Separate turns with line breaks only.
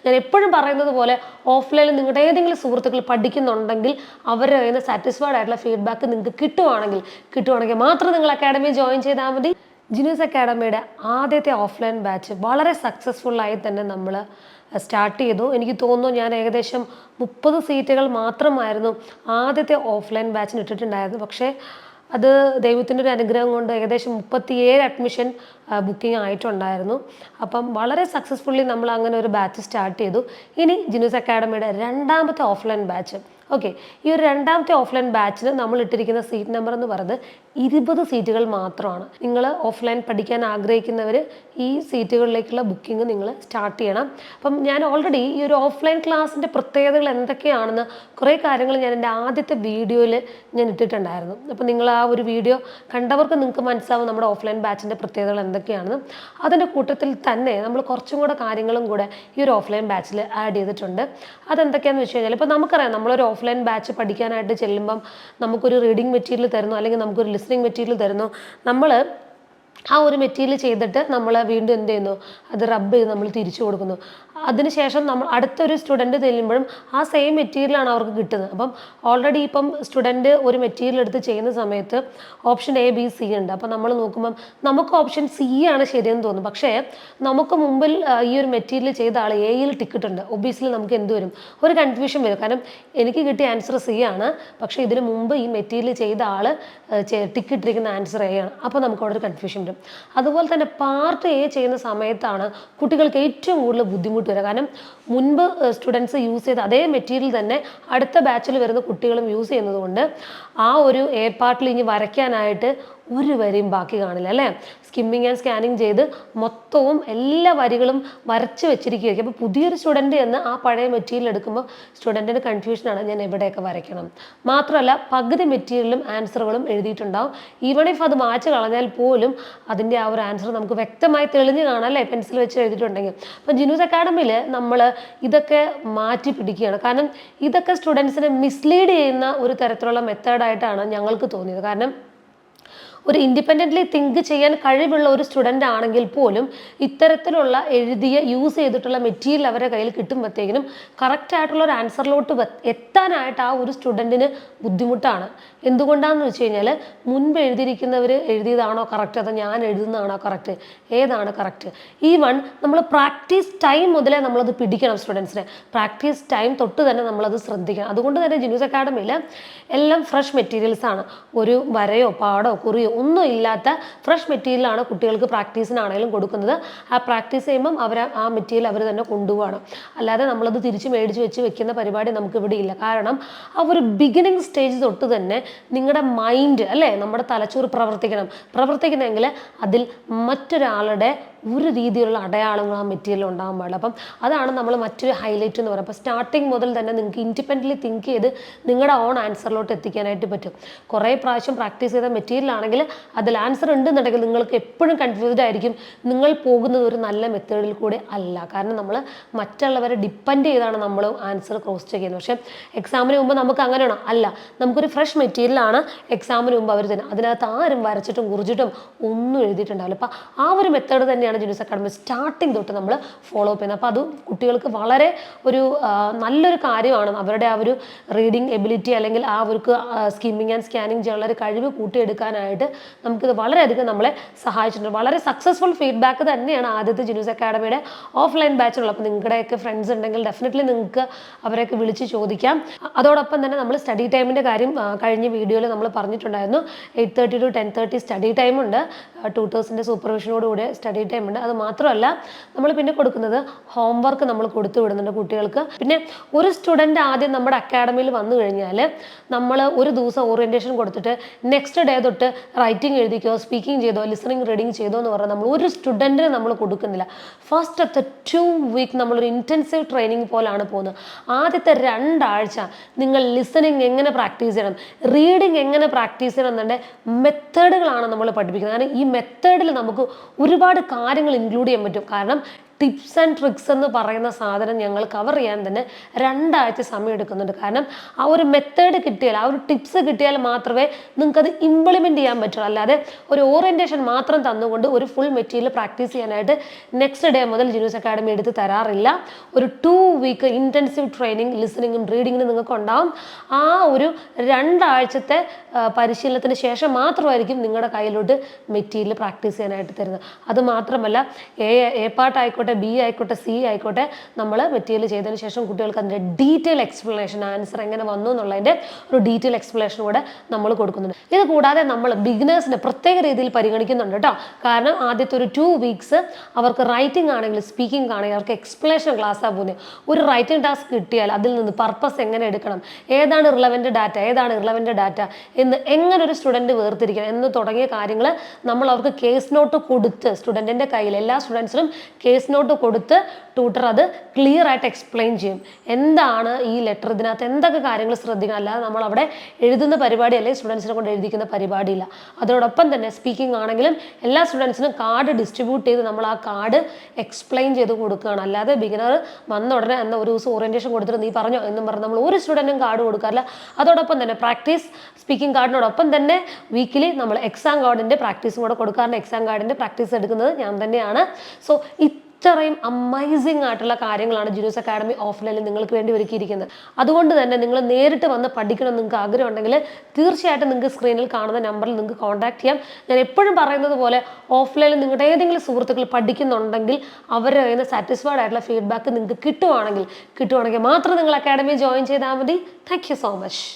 ഞാൻ എപ്പോഴും പറയുന്നത് പോലെ ഓഫ്ലൈനിൽ നിങ്ങളുടെ ഏതെങ്കിലും സുഹൃത്തുക്കൾ പഠിക്കുന്നുണ്ടെങ്കിൽ അവരുടെ കയ്യിൽ നിന്ന് സാറ്റിസ്ഫൈഡ് ആയിട്ടുള്ള ഫീഡ്ബാക്ക് നിങ്ങൾക്ക് കിട്ടുവാണെങ്കിൽ മാത്രം നിങ്ങൾ അക്കാഡമി ജോയിൻ ചെയ്താൽ മതി. ജിനൂസ് അക്കാഡമിയുടെ ആദ്യത്തെ ഓഫ്ലൈൻ ബാച്ച് വളരെ സക്സസ്ഫുള്ളായി തന്നെ നമ്മൾ സ്റ്റാർട്ട് ചെയ്തു. എനിക്ക് തോന്നുന്നു ഞാൻ ഏകദേശം 30 സീറ്റുകൾ മാത്രമായിരുന്നു ആദ്യത്തെ ഓഫ്ലൈൻ ബാച്ചിന് ഇട്ടിട്ടുണ്ടായിരുന്നു. പക്ഷേ അത് ദൈവത്തിൻ്റെ ഒരു അനുഗ്രഹം കൊണ്ട് ഏകദേശം 37 അഡ്മിഷൻ ബുക്കിംഗ് ആയിട്ടുണ്ടായിരുന്നു. അപ്പം വളരെ സക്സസ്ഫുള്ളി നമ്മൾ അങ്ങനെ ഒരു ബാച്ച് സ്റ്റാർട്ട് ചെയ്തു. ഇനി ജിനൂസ് അക്കാഡമിയുടെ രണ്ടാമത്തെ ഓഫ്ലൈൻ ബാച്ച്. ഓക്കെ, ഈ ഒരു രണ്ടാമത്തെ ഓഫ്ലൈൻ ബാച്ചിന് നമ്മൾ ഇട്ടിരിക്കുന്ന സീറ്റ് നമ്പർ എന്ന് പറയുന്നത് 20 സീറ്റുകൾ മാത്രമാണ്. നിങ്ങൾ ഓഫ്ലൈൻ പഠിക്കാൻ ആഗ്രഹിക്കുന്നവർ ഈ സീറ്റുകളിലേക്കുള്ള ബുക്കിംഗ് നിങ്ങൾ സ്റ്റാർട്ട് ചെയ്യണം. അപ്പം ഞാൻ ഓൾറെഡി ഈ ഒരു ഓഫ്ലൈൻ ക്ലാസ്സിൻ്റെ പ്രത്യേകതകൾ എന്തൊക്കെയാണെന്ന് കുറേ കാര്യങ്ങൾ ഞാൻ എൻ്റെ ആദ്യത്തെ വീഡിയോയിൽ ഞാൻ ഇട്ടിട്ടുണ്ടായിരുന്നു. അപ്പം നിങ്ങൾ ആ ഒരു വീഡിയോ കണ്ടവർക്ക് നിങ്ങൾക്ക് മനസ്സിലാവും നമ്മുടെ ഓഫ്ലൈൻ ബാച്ചിൻ്റെ പ്രത്യേകതകൾ എന്തൊക്കെയാണെന്ന്. അതിൻ്റെ കൂട്ടത്തിൽ തന്നെ നമ്മൾ കുറച്ചും കൂടെ കാര്യങ്ങളും കൂടെ ഈ ഒരു ഓഫ്ലൈൻ ബാച്ചിൽ ആഡ് ചെയ്തിട്ടുണ്ട്. അതെന്തൊക്കെയാണെന്ന് വെച്ച് കഴിഞ്ഞാൽ ഇപ്പോൾ നമുക്കറിയാം നമ്മളൊരു ഓഫ്ലൈൻ ബാച്ച് പഠിക്കാനായിട്ട് ചെല്ലുമ്പം നമുക്കൊരു റീഡിംഗ് മെറ്റീരിയൽ തരുന്നു, അല്ലെങ്കിൽ നമുക്കൊരു ലിസണിങ് മെറ്റീരിയൽ തരുന്നു. നമ്മൾ ആ ഒരു മെറ്റീരിയൽ ചെയ്തിട്ട് നമ്മൾ വീണ്ടും എന്ത് ചെയ്യുന്നു, അത് റബ്ബ് ചെയ്ത് നമ്മൾ തിരിച്ചു കൊടുക്കുന്നു. അതിനുശേഷം നമ്മൾ അടുത്തൊരു സ്റ്റുഡൻറ്റ് ചെല്ലുമ്പോഴും ആ സെയിം മെറ്റീരിയലാണ് അവർക്ക് കിട്ടുന്നത്. അപ്പം ഓൾറെഡി ഇപ്പം സ്റ്റുഡൻറ്റ് ഒരു മെറ്റീരിയൽ എടുത്ത് ചെയ്യുന്ന സമയത്ത് ഓപ്ഷൻ എ ബി സി ഉണ്ട്. അപ്പം നമ്മൾ നോക്കുമ്പം നമുക്ക് ഓപ്ഷൻ സി ആണ് ശരിയെന്ന് തോന്നും. പക്ഷേ നമുക്ക് മുമ്പിൽ ഈ ഒരു മെറ്റീരിയൽ ചെയ്ത ആൾ എയിൽ ടിക്കറ്റുണ്ട്. ഒബിയസ്ലി നമുക്ക് എന്ത് വരും, ഒരു കൺഫ്യൂഷൻ വരും. കാരണം എനിക്ക് കിട്ടിയ ആൻസർ സി ആണ്, പക്ഷേ ഇതിന് മുമ്പ് ഈ മെറ്റീരിയൽ ചെയ്ത ആൾ ടിക്കറ്റ് ഇരിക്കുന്ന ആൻസർ എ ആണ്. അപ്പോൾ നമുക്ക് അവിടെ ഒരു കൺഫ്യൂഷൻ വരും. അതുപോലെ തന്നെ പാർട്ട് എ ചെയ്യുന്ന സമയത്താണ് കുട്ടികൾക്ക് ഏറ്റവും കൂടുതൽ ബുദ്ധിമുട്ട് വരിക. കാരണം മുൻപ് സ്റ്റുഡൻസ് യൂസ് ചെയ്ത അതേ മെറ്റീരിയൽ തന്നെ അടുത്ത ബാച്ചിൽ വരുന്ന കുട്ടികളും യൂസ് ചെയ്യുന്നത് കൊണ്ട് ആ ഒരു എ പാർട്ടിൽ ഇനി വരയ്ക്കാനായിട്ട് ഒരു വരിയും ബാക്കി കാണില്ല അല്ലേ. സ്കിമ്മിങ് ആൻഡ് സ്കാനിങ് ചെയ്ത് മൊത്തവും എല്ലാ വരികളും വരച്ച് വെച്ചിരിക്കുകയായിരിക്കും. അപ്പോൾ പുതിയൊരു സ്റ്റുഡൻറ്റ് എന്ന് ആ പഴയ മെറ്റീരിയൽ എടുക്കുമ്പോൾ സ്റ്റുഡൻറ്റിന് കൺഫ്യൂഷനാണ്, ഞാൻ എവിടെയൊക്കെ വരയ്ക്കണം. മാത്രമല്ല പകുതി മെറ്റീരിയലും ആൻസറുകളും എഴുതിയിട്ടുണ്ടാവും. ഈവൺ ഇഫ് അത് മാച്ച് കളഞ്ഞാൽ പോലും അതിൻ്റെ ആ ഒരു ആൻസർ നമുക്ക് വ്യക്തമായി തെളിഞ്ഞ് കാണാം അല്ലേ, പെൻസിൽ വെച്ച് എഴുതിയിട്ടുണ്ടെങ്കിൽ. അപ്പം ജിനൂസ് അക്കാഡമിയിൽ നമ്മൾ ഇതൊക്കെ മാറ്റി പിടിക്കുകയാണ്. കാരണം ഇതൊക്കെ സ്റ്റുഡൻസിനെ മിസ്ലീഡ് ചെയ്യുന്ന ഒരു തരത്തിലുള്ള മെത്തേഡായിട്ടാണ് ഞങ്ങൾക്ക് തോന്നിയത്. കാരണം ഒരു ഇൻഡിപെൻഡൻ്റ്ലി തിങ്ക് ചെയ്യാൻ കഴിവുള്ള ഒരു സ്റ്റുഡൻ്റ് ആണെങ്കിൽ പോലും ഇത്തരത്തിലുള്ള എഴുതിയ യൂസ് ചെയ്തിട്ടുള്ള മെറ്റീരിയൽ അവരുടെ കയ്യിൽ കിട്ടുമ്പോഴത്തേക്കിനും കറക്റ്റായിട്ടുള്ള ഒരു ആൻസറിലോട്ട് എത്താനായിട്ട് ആ ഒരു സ്റ്റുഡൻറ്റിന് ബുദ്ധിമുട്ടാണ്. എന്തുകൊണ്ടാണെന്ന് വെച്ച് കഴിഞ്ഞാൽ മുൻപ് എഴുതിയിരിക്കുന്നവർ എഴുതിയതാണോ കറക്റ്റ്, അതോ ഞാൻ എഴുതുന്നതാണോ കറക്റ്റ്, ഏതാണ് കറക്റ്റ്. ഈവൺ നമ്മൾ പ്രാക്ടീസ് ടൈം മുതലേ നമ്മളത് പിടിക്കണം. സ്റ്റുഡൻസിനെ പ്രാക്ടീസ് ടൈം തൊട്ട് തന്നെ നമ്മളത് ശ്രദ്ധിക്കണം. അതുകൊണ്ട് തന്നെ ജിനൂസ് അക്കാഡമിയിൽ എല്ലാം ഫ്രഷ് മെറ്റീരിയൽസാണ്. ഒരു വരയോ പാടോ കുറിയോ ഒന്നും ഇല്ലാത്ത ഫ്രഷ് മെറ്റീരിയലാണ് കുട്ടികൾക്ക് പ്രാക്ടീസിനാണെങ്കിലും കൊടുക്കുന്നത്. ആ പ്രാക്ടീസ് ചെയ്യുമ്പം അവർ ആ മെറ്റീരിയൽ അവർ തന്നെ കൊണ്ടുപോകണം. അല്ലാതെ നമ്മളത് തിരിച്ച് മേടിച്ച് വെച്ച് വെക്കുന്ന പരിപാടി നമുക്ക് ഇവിടെ ഇല്ല. കാരണം ആ ഒരു ബിഗിനിങ് സ്റ്റേജ് തൊട്ട് തന്നെ നിങ്ങളുടെ മൈൻഡ് അല്ലേ, നമ്മുടെ തലച്ചോറ് പ്രവർത്തിക്കണമെങ്കിൽ അതിൽ മറ്റൊരാളുടെ ഒരു രീതിയിലുള്ള അടയാളങ്ങൾ ആ മെറ്റീരിയൽ ഉണ്ടാകാൻ പാടില്ല. അപ്പം അതാണ് നമ്മൾ മറ്റൊരു ഹൈലൈറ്റ് എന്ന് പറയുന്നത്. അപ്പോൾ സ്റ്റാർട്ടിങ് മുതൽ തന്നെ നിങ്ങൾക്ക് ഇൻഡിപെൻഡൻ്റ്ലി തിങ്ക് ചെയ്ത് നിങ്ങളുടെ ഓൺ ആൻസറിലോട്ട് എത്തിക്കാനായിട്ട് പറ്റും. കുറേ പ്രാവശ്യം പ്രാക്ടീസ് ചെയ്ത മെറ്റീരിയൽ ആണെങ്കിൽ അതിൽ ആൻസർ ഉണ്ടെന്നുണ്ടെങ്കിൽ നിങ്ങൾക്ക് എപ്പോഴും കൺഫ്യൂസ്ഡ് ആയിരിക്കും. നിങ്ങൾ പോകുന്നത് ഒരു നല്ല മെത്തേഡിൽ കൂടെ അല്ല. കാരണം നമ്മൾ മറ്റുള്ളവരെ ഡിപ്പെൻഡ് ചെയ്താണ് നമ്മൾ ആൻസർ ക്രോസ് ചെക്ക് ചെയ്യുന്നത്. പക്ഷേ എക്സാമിന് മുമ്പ് നമുക്ക് അങ്ങനെയാണോ? അല്ല, നമുക്കൊരു ഫ്രഷ് മെറ്റീരിയലാണ് എക്സാമിന് മുമ്പ് അവർ തന്നെ. അതിനകത്ത് ആരും വരച്ചിട്ടും കുറിച്ചിട്ടും ഒന്നും എഴുതിയിട്ടുണ്ടാവില്ല. അപ്പോൾ ആ ഒരു മെത്തേഡ് തന്നെയാണ് ജിനൂസ് അക്കാഡമി സ്റ്റാർട്ടിങ് തൊട്ട് നമ്മൾ ഫോളോ അപ്പ് ചെയ്യുന്നത്. അപ്പോൾ അത് കുട്ടികൾക്ക് വളരെ ഒരു നല്ലൊരു കാര്യമാണ്. അവരുടെ ആ ഒരു റീഡിങ് എബിലിറ്റി അല്ലെങ്കിൽ ആ അവർക്ക് സ്കിമ്മിങ് ആൻഡ് സ്കാനിങ് ചെയ്യാനുള്ള ഒരു കഴിവ് കൂട്ടിയെടുക്കാനായിട്ട് നമുക്കിത് വളരെയധികം നമ്മളെ സഹായിച്ചിട്ടുണ്ട്. വളരെ സക്സസ്ഫുൾ ഫീഡ്ബാക്ക് തന്നെയാണ് ആദ്യത്തെ ജിനൂസ് അക്കാഡമിയുടെ ഓഫ്ലൈൻ ബാച്ചിലുള്ള. അപ്പോൾ നിങ്ങളുടെയൊക്കെ ഫ്രണ്ട്സ് ഉണ്ടെങ്കിൽ ഡെഫിനറ്റ്ലി നിങ്ങൾക്ക് അവരെയൊക്കെ വിളിച്ച് ചോദിക്കാം. അതോടൊപ്പം തന്നെ നമ്മൾ സ്റ്റഡി ടൈമിൻ്റെ കാര്യം കഴിഞ്ഞ വീഡിയോയിൽ നമ്മൾ പറഞ്ഞിട്ടുണ്ടായിരുന്നു. 8:30 to 10:30 സ്റ്റഡി ടൈമുണ്ട്. ട്യൂട്ടേഴ്സിൻ്റെ സൂപ്പർവിഷനോടുകൂടി സ്റ്റഡി ടൈം ഉണ്ട്. അത് മാത്രമല്ല നമ്മൾ പിന്നെ കൊടുക്കുന്നത് ഹോംവർക്ക് നമ്മൾ കൊടുത്തു വിടുന്നുണ്ട് കുട്ടികൾക്ക്. പിന്നെ ഒരു സ്റ്റുഡൻറ്റ് ആദ്യം നമ്മുടെ അക്കാഡമിയിൽ വന്നു കഴിഞ്ഞാൽ നമ്മൾ ഒരു ദിവസം ഓറിയൻറ്റേഷൻ കൊടുത്തിട്ട് നെക്സ്റ്റ് ഡേ തൊട്ട് റൈറ്റിംഗ് എഴുതിക്കോ, സ്പീക്കിംഗ് ചെയ്തോ, ലിസണിങ് റീഡിങ് ചെയ്തോ എന്ന് പറഞ്ഞാൽ നമ്മൾ ഒരു സ്റ്റുഡൻറ്റിന് നമ്മൾ കൊടുക്കുന്നില്ല. ഫസ്റ്റത്തെ 2 വീക്ക് നമ്മളൊരു ഇൻറ്റൻസീവ് ട്രെയിനിങ് പോലാണ് പോകുന്നത്. ആദ്യത്തെ 2 ആഴ്ച നിങ്ങൾ ലിസണിങ് എങ്ങനെ പ്രാക്ടീസ് ചെയ്യണം, റീഡിങ് എങ്ങനെ പ്രാക്ടീസ് ചെയ്യണം എന്നതിൻ്റെ മെത്തേഡുകളാണ് നമ്മൾ പഠിപ്പിക്കുന്നത്. കാരണം ഈ മെത്തേഡിൽ നമുക്ക് ഒരുപാട് കാര്യങ്ങൾ ഇൻക്ലൂഡ് ചെയ്യാൻ പറ്റും. കാരണം ടിപ്സ് ആൻഡ് ട്രിക്സ് എന്ന് പറയുന്ന സാധനം ഞങ്ങൾ കവർ ചെയ്യാൻ തന്നെ 2 ആഴ്ച സമയം എടുക്കുന്നുണ്ട്. കാരണം ആ ഒരു മെത്തേഡ് കിട്ടിയാൽ, ആ ഒരു ടിപ്സ് കിട്ടിയാൽ മാത്രമേ നിങ്ങൾക്കത് ഇംപ്ലിമെൻറ്റ് ചെയ്യാൻ പറ്റുള്ളൂ. അല്ലാതെ ഒരു ഓറിയൻറ്റേഷൻ മാത്രം തന്നുകൊണ്ട് ഒരു ഫുൾ മെറ്റീരിയൽ പ്രാക്ടീസ് ചെയ്യാനായിട്ട് നെക്സ്റ്റ് ഡേ മുതൽ ജിനൂസ് അക്കാഡമി എടുത്ത് തരാറില്ല. ഒരു 2 വീക്ക് ഇൻറ്റൻസീവ് ട്രെയിനിങ് ലിസണിങ്ങും റീഡിങ്ങിനും നിങ്ങൾക്ക് ഉണ്ടാവും. ആ ഒരു 2 ആഴ്ചത്തെ പരിശീലനത്തിന് ശേഷം മാത്രമായിരിക്കും നിങ്ങളുടെ കയ്യിലോട്ട് മെറ്റീരിയൽ പ്രാക്ടീസ് ചെയ്യാനായിട്ട് തരുന്നത്. അത് മാത്രമല്ല എ പാർട്ട് ആയിക്കോട്ടെ, ബി ആയിക്കോട്ടെ, സി ആയിക്കോട്ടെ, നമ്മൾ മെറ്റീരിയൽ ചെയ്തതിന് ശേഷം കുട്ടികൾക്ക് അതിൻ്റെ ഡീറ്റെയിൽ എക്സ്പ്ലനേഷൻ, ആൻസർ എങ്ങനെ വന്നു എന്നുള്ളതിൻ്റെ ഒരു ഡീറ്റെയിൽ എക്സ്പ്ലനേഷൻ കൂടെ നമ്മൾ കൊടുക്കുന്നുണ്ട്. ഇത് കൂടാതെ നമ്മൾ ബിഗിനേഴ്സിനെ പ്രത്യേക രീതിയിൽ പരിഗണിക്കുന്നുണ്ട് കേട്ടോ. കാരണം ആദ്യത്തെ ഒരു 2 വീക്സ് അവർക്ക് റൈറ്റിംഗ് ആണെങ്കിൽ സ്പീക്കിംഗ് ആണെങ്കിൽ അവർക്ക് എക്സ്പ്ലനേഷൻ ക്ലാസ്സാണ് പോകുന്നത്. ഒരു റൈറ്റിംഗ് ടാസ്ക് കിട്ടിയാൽ അതിൽ നിന്ന് പർപ്പസ് എങ്ങനെ എടുക്കണം, ഏതാണ് റിലവൻറ്റ് ഡാറ്റ, ഏതാണ് ഇറലവൻറ്റ് ഡാറ്റ എന്ന് എങ്ങനെ ഒരു സ്റ്റുഡൻറ്റ് വേർതിരിക്കണം എന്ന് തുടങ്ങിയ കാര്യങ്ങൾ നമ്മൾ അവർക്ക് കേസ് നോട്ട് കൊടുത്ത്, സ്റ്റുഡൻറ്റിൻ്റെ കയ്യിൽ എല്ലാ സ്റ്റുഡൻസിനും കേസ് നോട്ട് കൊടുത്ത് ട്യൂട്ടർ അത് ക്ലിയർ ആയിട്ട് എക്സ്പ്ലെയിൻ ചെയ്യും. എന്താണ് ഈ ലെറ്റർ, ഇതിനകത്ത് എന്തൊക്കെ കാര്യങ്ങൾ ശ്രദ്ധിക്കണം. അല്ലാതെ നമ്മൾ അവിടെ എഴുതുന്ന പരിപാടി അല്ലെങ്കിൽ സ്റ്റുഡൻസിനെ കൊണ്ട് എഴുതിക്കുന്ന പരിപാടിയില്ല. അതോടൊപ്പം തന്നെ സ്പീക്കിംഗ് ആണെങ്കിലും എല്ലാ സ്റ്റുഡൻസിനും കാർഡ് ഡിസ്ട്രിബ്യൂട്ട് ചെയ്ത് നമ്മൾ ആ കാർഡ് എക്സ്പ്ലെയിൻ ചെയ്ത് കൊടുക്കുകയാണ്. അല്ലാതെ ബിഗിനർ വന്ന ഉടനെ എന്ന ഒരു ദിവസം ഓറിയൻറ്റേഷൻ കൊടുത്തിട്ട് നീ പറഞ്ഞോ എന്നും പറഞ്ഞ് നമ്മൾ ഒരു സ്റ്റുഡൻറ്റും കാർഡ് കൊടുക്കാറില്ല. അതോടൊപ്പം തന്നെ പ്രാക്ടീസ് സ്പീക്കിംഗ് കാർഡിനോടൊപ്പം തന്നെ വീക്കിലി നമ്മൾ എക്സാം കാർഡിൻ്റെ പ്രാക്ടീസും കൂടെ കൊടുക്കാറുണ്ട്. എക്സാം കാർഡിൻ്റെ പ്രാക്ടീസ് എടുക്കുന്നത് ഞാൻ തന്നെയാണ്. സോ ഇത്രയും അമേസിംഗ് ആയിട്ടുള്ള കാര്യങ്ങളാണ് ജിനൂസ് അക്കാഡമി ഓഫ്ലൈനിൽ നിങ്ങൾക്ക് വേണ്ടി ഒരുക്കിയിരിക്കുന്നത്. അതുകൊണ്ട് തന്നെ നിങ്ങൾ നേരിട്ട് വന്ന് പഠിക്കണം നിങ്ങൾക്ക് ആഗ്രഹം ഉണ്ടെങ്കിൽ തീർച്ചയായിട്ടും നിങ്ങൾക്ക് സ്ക്രീനിൽ കാണുന്ന നമ്പറിൽ നിങ്ങൾക്ക് കോൺടാക്ട് ചെയ്യാം. ഞാൻ എപ്പോഴും പറയുന്നത് പോലെ ഓഫ്ലൈനിൽ നിങ്ങളുടെ ഏതെങ്കിലും സുഹൃത്തുക്കൾ പഠിക്കുന്നുണ്ടെങ്കിൽ അവരുടെ കയ്യിൽ നിന്ന് സാറ്റിസ്ഫൈഡ് ആയിട്ടുള്ള ഫീഡ്ബാക്ക് നിങ്ങൾക്ക് കിട്ടുവാണെങ്കിൽ മാത്രം നിങ്ങൾ അക്കാഡമി ജോയിൻ ചെയ്താൽ മതി. Thank you so much.